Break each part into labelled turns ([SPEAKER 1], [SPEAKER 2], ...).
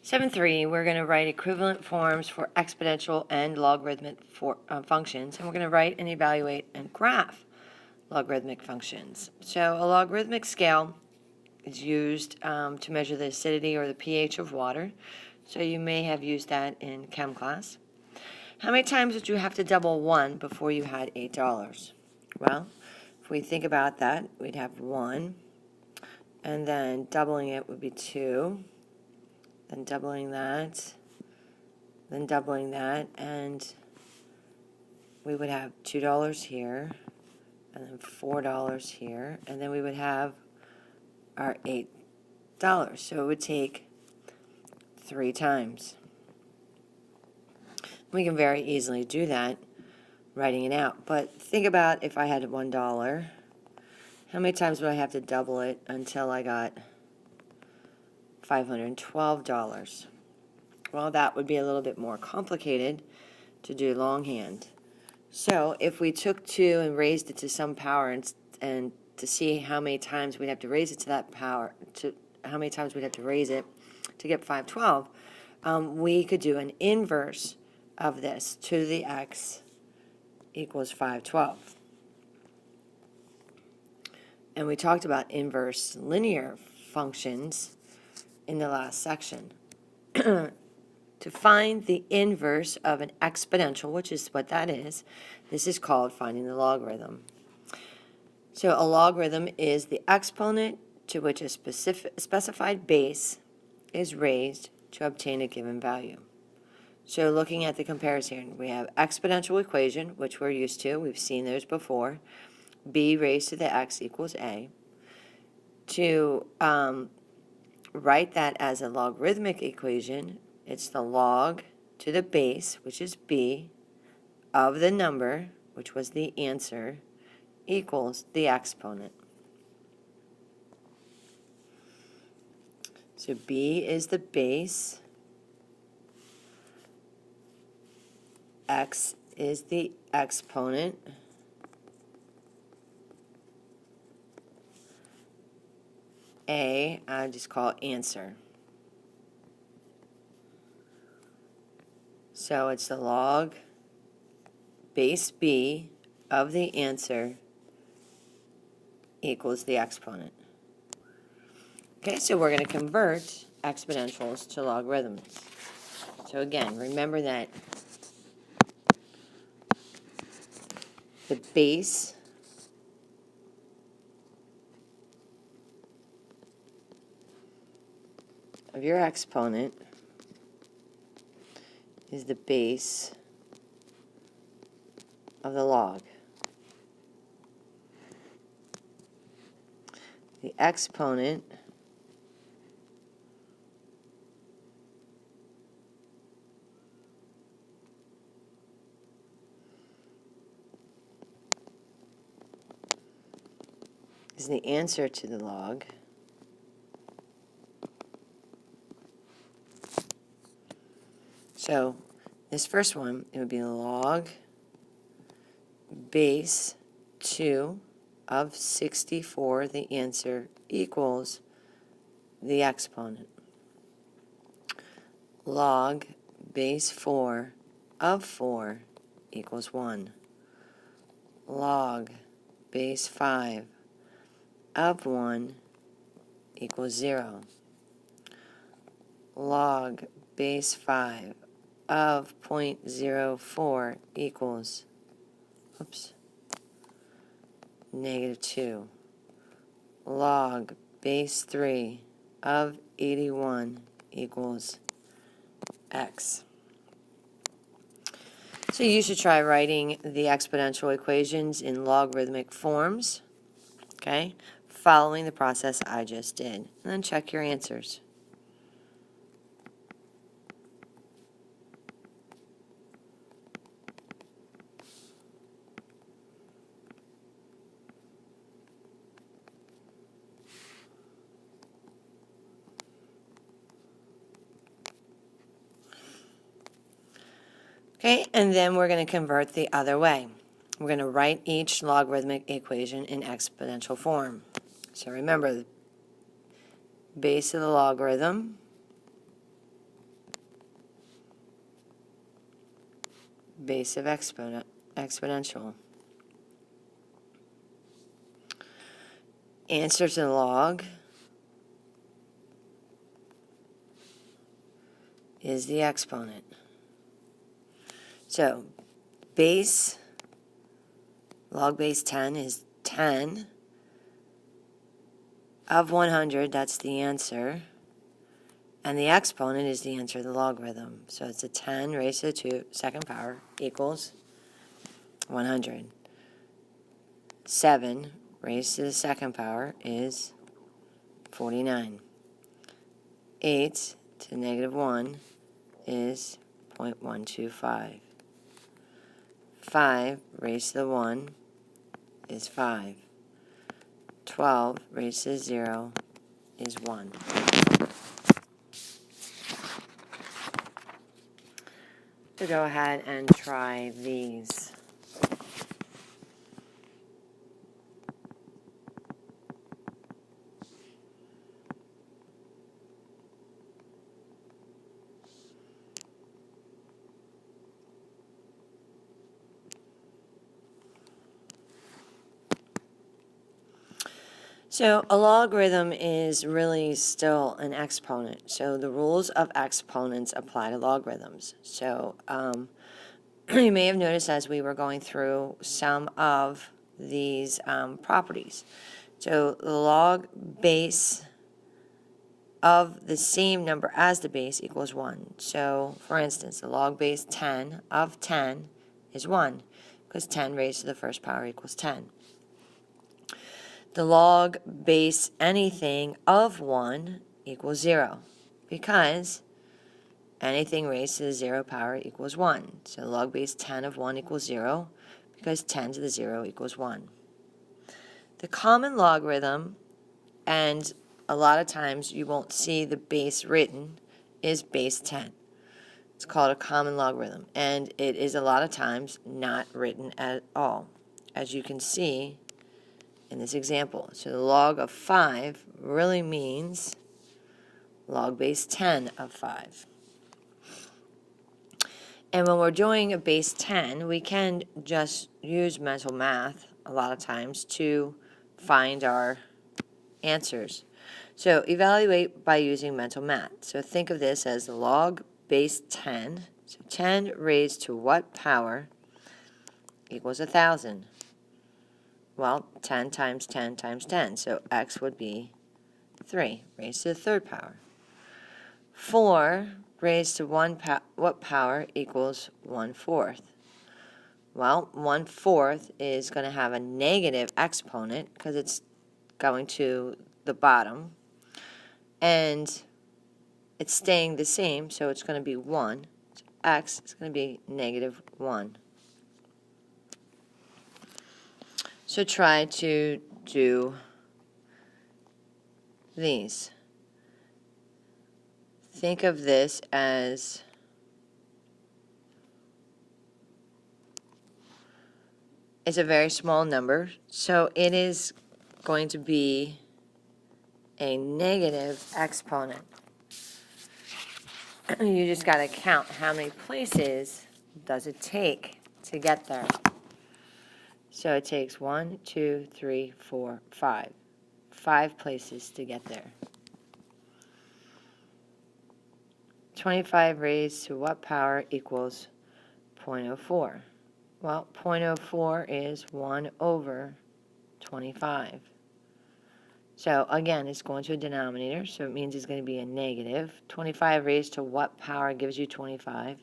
[SPEAKER 1] 7.3, we're going to write equivalent forms for exponential and logarithmic functions, and we're going to write and evaluate and graph logarithmic functions. So a logarithmic scale is used to measure the acidity or the pH of water. So you may have used that in chem class. How many times would you have to double 1 before you had $8? Well, if we think about that, we'd have 1, and then doubling it would be 2. Then doubling that, and we would have $2 here, and then $4 here, and then we would have our $8. So it would take 3 times. We can very easily do that, writing it out. But think about if I had $1, how many times would I have to double it until I got $512? Well, that would be a little bit more complicated to do longhand. So if we took 2 and raised it to some power and to see how many times we'd have to raise it to that power, how many times we'd have to raise it to get 512, we could do an inverse of this. 2 to the x equals 512. And we talked about inverse linear functions in the last section. To find the inverse of an exponential, which is what that is, this is called finding the logarithm. So a logarithm is the exponent to which a specified base is raised to obtain a given value. So looking at the comparison, we have exponential equation, which we're used to. We've seen those before. B raised to the x equals a. To write that as a logarithmic equation, it's the log to the base, which is b, of the number, which was the answer, equals the exponent. So b is the base, x is the exponent, a, I just call it answer. So it's the log base b of the answer equals the exponent. Okay, so we're going to convert exponentials to logarithms. So again, remember that the base of your exponent is the base of the log. The exponent is the answer to the log. So this first one, it would be log base 2 of 64, the answer, equals the exponent. Log base 4 of 4 equals 1. Log base 5 of 1 equals 0. Log base 5 of 0.04 equals, -2. Log base 3 of 81 equals x. So you should try writing the exponential equations in logarithmic forms, okay, following the process I just did. And then check your answers. Okay, and then we're going to convert the other way. We're going to write each logarithmic equation in exponential form. So remember, the base of the logarithm base of exponential. Answer to the log is the exponent. So base, log base 10 is 10 of 100, that's the answer. And the exponent is the answer to the logarithm. So it's a 10 raised to the 2nd power equals 100. 7 raised to the 2nd power is 49. 8 to the negative 1 is 0.125. 5 raised to the 1 is 5. 12 raised to the 0 is 1. So go ahead and try these. So a logarithm is really still an exponent. So the rules of exponents apply to logarithms. So you may have noticed as we were going through some of these properties. So the log base of the same number as the base equals 1. So for instance, the log base 10 of 10 is 1 because 10 raised to the 1st power equals 10. The log base anything of 1 equals 0 because anything raised to the 0 power equals 1. So log base 10 of 1 equals 0 because 10 to the 0 equals 1. The common logarithm, and a lot of times you won't see the base written, is base 10. It's called a common logarithm, and it is a lot of times not written at all, as you can see in this example. So the log of 5 really means log base 10 of 5. And when we're doing a base 10, we can just use mental math a lot of times to find our answers. So evaluate by using mental math. So think of this as log base 10. So 10 raised to what power equals 1,000? Well, 10 times 10 times 10. So x would be 3 raised to the 3rd power. 4 raised to what power equals 1/4? Well, 1/4 is going to have a negative exponent because it's going to the bottom. And it's staying the same, so it's going to be 1. So x is going to be negative 1. So try to do these. Think of this as it's a very small number, so it is going to be a negative exponent. You just got to count how many places does it take to get there. So it takes 1, 2, 3, 4, 5. 5 places to get there. 25 raised to what power equals 0.04? Well, 0.04 is 1 over 25. So again, it's going to a denominator, so it means it's going to be a negative. 25 raised to what power gives you 25?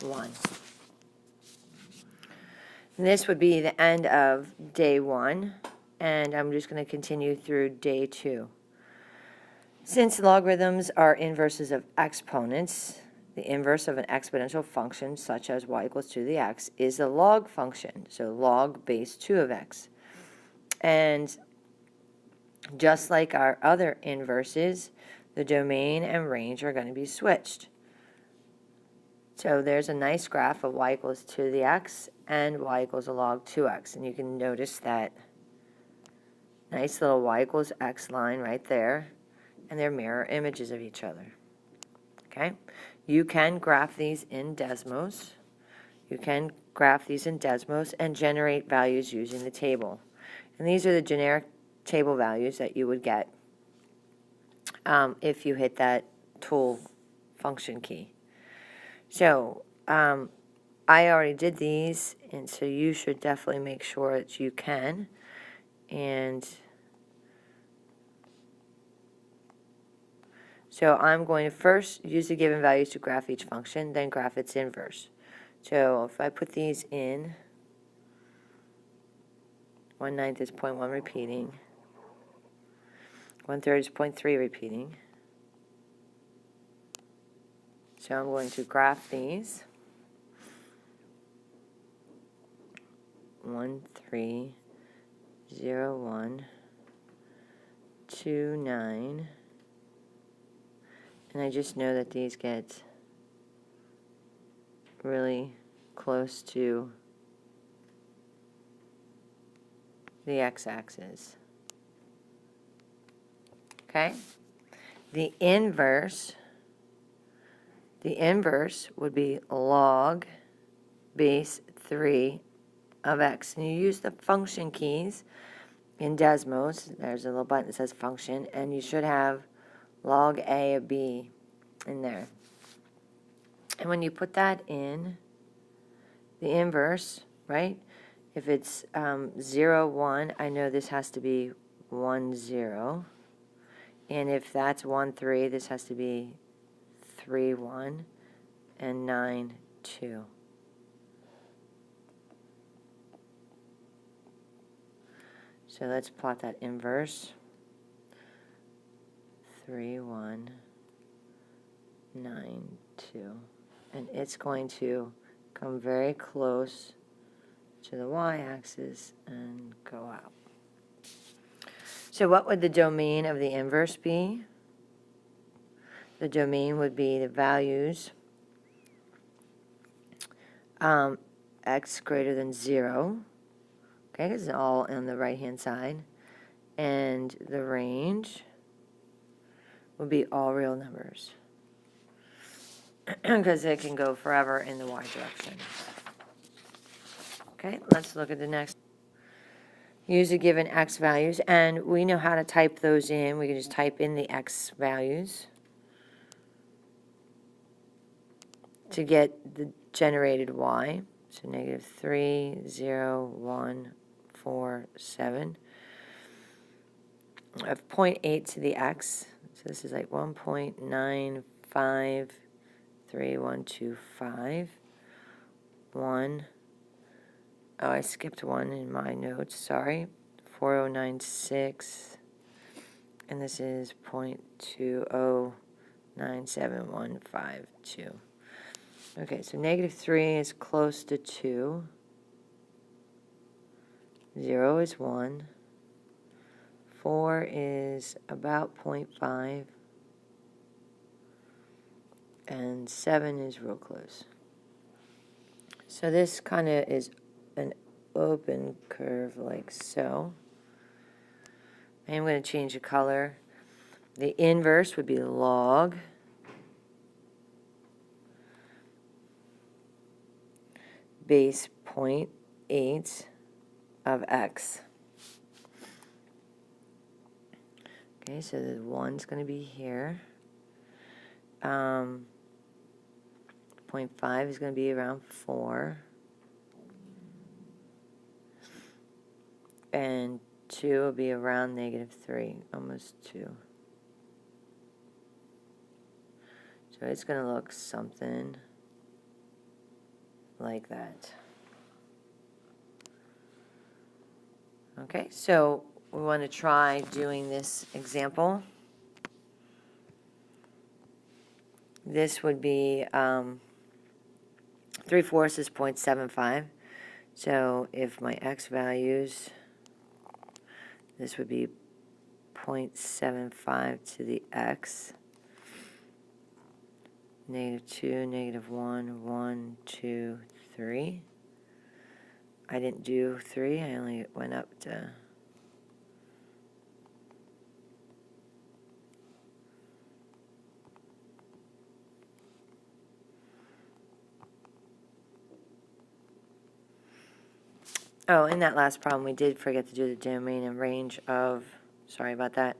[SPEAKER 1] 1. And this would be the end of day 1, and I'm just going to continue through day 2. Since logarithms are inverses of exponents, the inverse of an exponential function, such as y equals 2 to the x, is a log function, so log base 2 of x. And just like our other inverses, the domain and range are going to be switched. So there's a nice graph of y equals 2 to the x and y equals a log 2x. And you can notice that nice little y equals x line right there, and they're mirror images of each other. Okay? You can graph these in Desmos. You can graph these in Desmos and generate values using the table. And these are the generic table values that you would get if you hit that tool function key. So I already did these, and so you should definitely make sure that you can. And so I'm going to first use the given values to graph each function, then graph its inverse. So if I put these in, 1/9 is 0.1 repeating, 1/3 is 0.3 repeating. So I'm going to graph these. 1, 3, 0, 1, 2, 9. And I just know that these get really close to the x-axis. Okay? The inverse would be log base 3 of x. And you use the function keys in Desmos. There's a little button that says function, and you should have log a of b in there. And when you put that in, the inverse, right? If it's 0, 1, I know this has to be 1, 0. And if that's 1, 3, this has to be 3, 1, and 9, 2. So let's plot that inverse. 3, 1, 9, 2. And it's going to come very close to the y-axis and go out. So what would the domain of the inverse be? The domain would be the values x greater than 0, okay, because it's all on the right-hand side, and the range would be all real numbers, because it can go forever in the y direction. Okay, let's look at the next. Use the given x values, and we know how to type those in. We can just type in the x values to get the generated y. So -3, 0, 1, 4, 7. I have 0.8 to the x. So this is like 1.9531251. 1. Oh, I skipped one in my notes, sorry. 4096. And this is 0.2097152. Okay, so -3 is close to 2. 0 is 1. 4 is about 0.5. And 7 is real close. So this kind of is an open curve like so. I'm going to change the color. The inverse would be log base 0.8 of x. Okay, so the 1's going to be here. 0.5 is going to be around 4. And 2 will be around -3, almost 2. So it's going to look something like that. Okay, so we want to try doing this example. This would be 3/4 is 0.75. So if my x values, this would be 0.75 to the x. -2, -1, 1, 2, 3. I didn't do 3, I only went up to Oh, in that last problem, we did forget to do the domain and range of, sorry about that,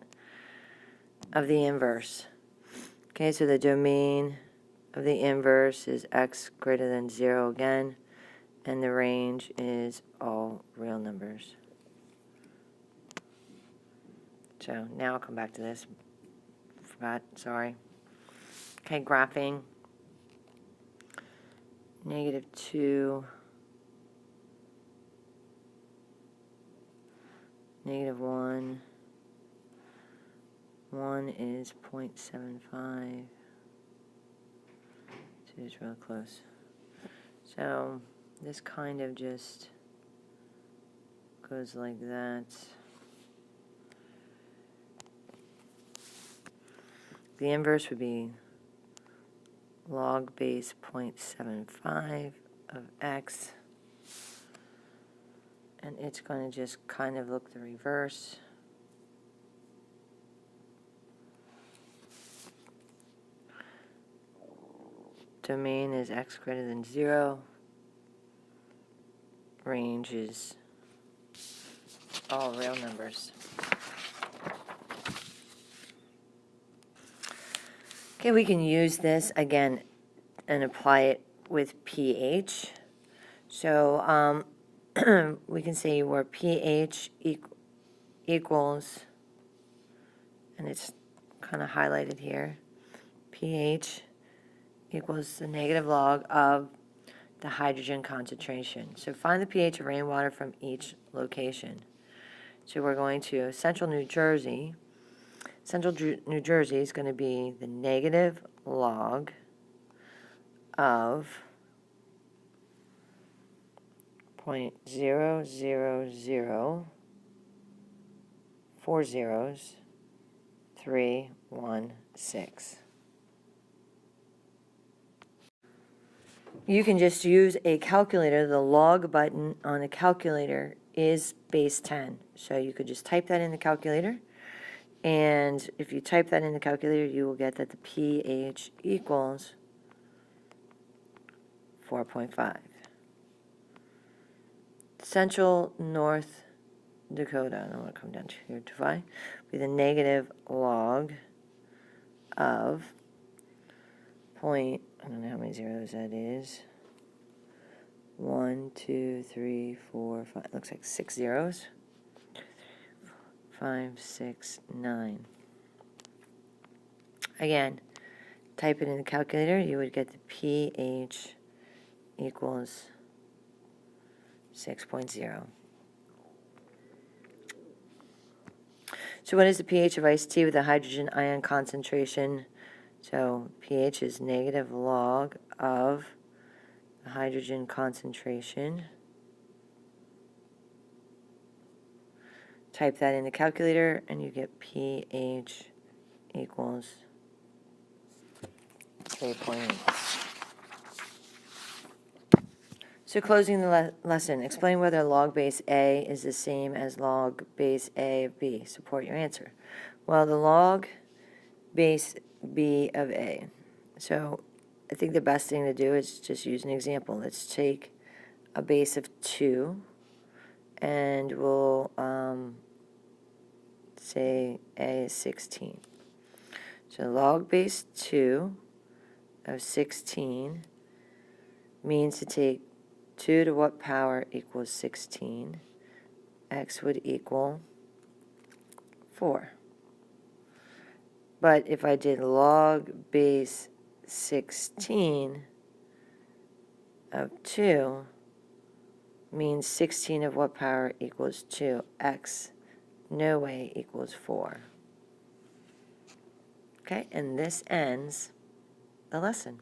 [SPEAKER 1] of the inverse. Okay, so the domain of the inverse is x greater than 0 again, and the range is all real numbers. So now I'll come back to this. Forgot, sorry. Okay, graphing. -2, -1. 1 is 0.75. 2 is real close. So this kind of just goes like that. The inverse would be log base 0.75 of x. And it's going to just kind of look the reverse. Domain is x greater than 0. Range is all real numbers. Okay, we can use this again and apply it with pH. So we can say where pH equals, and it's kind of highlighted here, pH equals the negative log of the hydrogen concentration. So find the pH of rainwater from each location. So we're going to Central New Jersey. Central New Jersey is going to be the negative log of 0.000400316. You can just use a calculator. The log button on a calculator is base 10. So you could just type that in the calculator. And if you type that in the calculator, you will get that the pH equals 4.5. Central North Dakota, I don't want to come down to here, divide, be the negative log of point, I don't know how many zeros that is. 1, 2, 3, 4, 5, looks like 6 zeros. 5, 6, 9. Again, type it in the calculator, you would get the pH equals 6.0. So what is the pH of iced tea with a hydrogen ion concentration? So pH is negative log of the hydrogen concentration. Type that in the calculator and you get pH equals 3.8. So closing the lesson, explain whether log base A is the same as log base A of B. Support your answer. Well, the log base B of A. So I think the best thing to do is just use an example. Let's take a base of 2 and we'll say A is 16. So log base 2 of 16 means to take 2 to what power equals 16. X would equal 4. But if I did log base 16 of 2 means 16 of what power equals 2. X no way equals 4. Okay, and this ends the lesson.